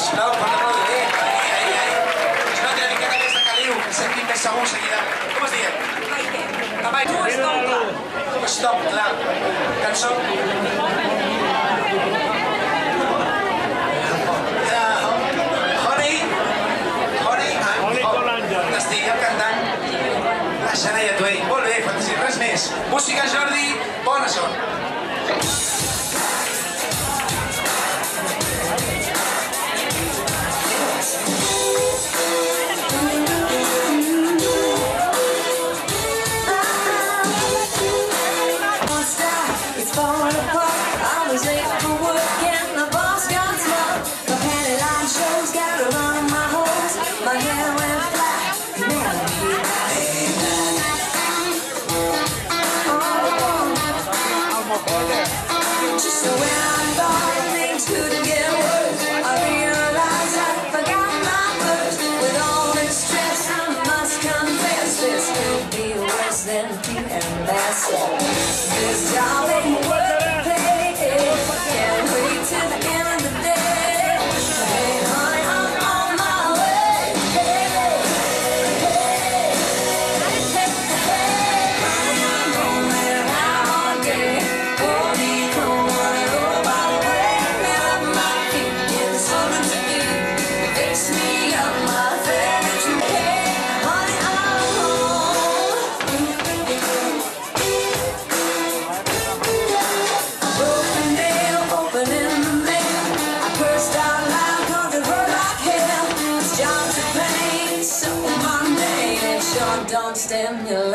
Sisplau, porta molt bé. Ai. Si no, té una miqueta més de caliu, que sentim més segur seguida. Com es diem? Tamai. Tu stop, clar. Stop, clar. Cançó. Estigueu cantant la Shania Twain. Molt bé, fantasia, res més. Música, Jordi, bona sort. Just when I thought things couldn't get worse, I realized I forgot my purse. With all this stress, I must confess this could be worse than being best. This job ain't worth paying. Can't wait till the end of the day. Hey, honey, I'm on my way. Hey, I'm on there all day. Don't stimulate.